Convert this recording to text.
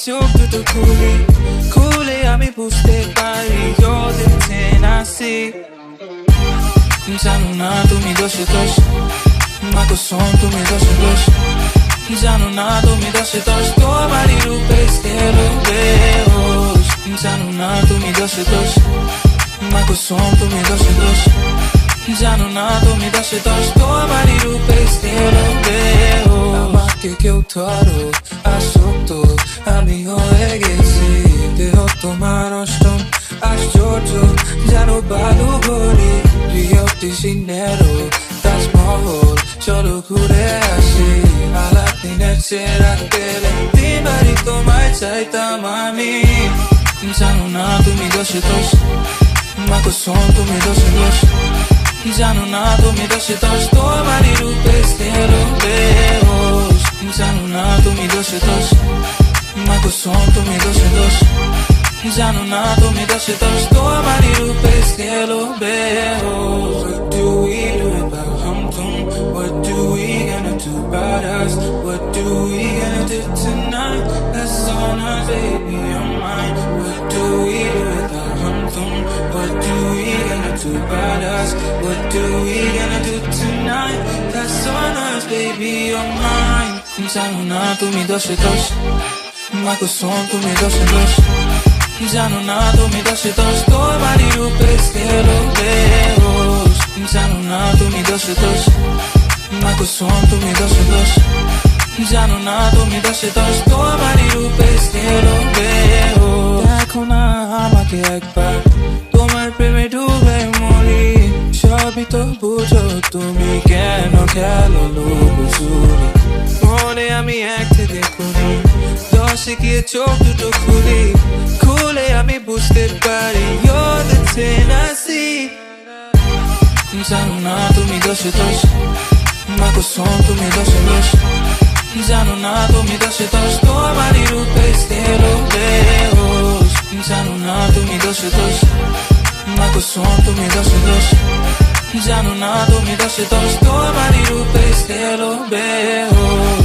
চোখ দুটো খুলে আমি বুঝতে পারি you're the Tennessee জানো না তুমি দোষে দোষ মা কসম তুমি দোষে দোষ জানো না তুমি দোষে দোষ তোমারই রূপে গেলো বেহোশ জানো না তুমি দোষে দোষ মা কসম তুমি দোষে দোষ জানো না তুমি দোষে দোষ তোমারই রূপে গেলো বেহোশ আমাকে কেউ ধরো আসক্ত আমি হয়ে গেছি দেহ তোমার অষ্টম আশ্চর্য জানো বালু ঘড়ি রিও ডি জেনেরো তাজমহল চলো ঘুরে আসি আলাদিনের চেরা তেলে দিনবারই তোমায় চাইতাম আমি জানো না তুমি দোষে দোষ মা কসম তুমি দোষে দোষ জানো না তুমি দোষে দোষ তোমারই রূপে গেলো বেহোশ জানো না তুমি দোষে দোষ মা কসম তুমি দোষে দোষ জানো না তুমি দোষে দোষ তোমারই রূপে গেলো বেহোশ What do we do about hum-tum? What do we gonna do about us? What do we gonna do tonight? That's on us, baby, on mine. What do we do about hum-tum? What do we gonna do about us? What do we gonna do tonight? That's on us, baby, on mine. জানো না তুমি দোষে দোষ মা কসম তুমি দোষে দোষ জানো না তুমি দোষে দোষ তোমারই রূপে গেলো বেহোশ জানো না তুমি দোষে দোষ মা কসম তুমি দোষে দোষ জানো না তুমি দোষে দোষ তোমারই রূপে গেলো বেহোশ দেখো না আমাকে একবার তোমার প্রেমে ডুবে মরি সবই তো বুঝো তুমি কেন খেলো লুকোচুরি মনে আমি একটা দেখুনি দশে গিয়ে চোখ দুটো খুলে আমি বুঝতে পারি you're the Tennessee জানো না তুমি দোষে দোষ মা কসম তুমি দোষে দোষ জানো না তুমি দোষে দোষ তোমারই রূপে গেলো বেহোশ জানো না তুমি দোষে দোষ মা কসম তুমি দোষে দোষ জানো না তুমি দোষে দোষ তোমারই রূপে গেলো বেহোশ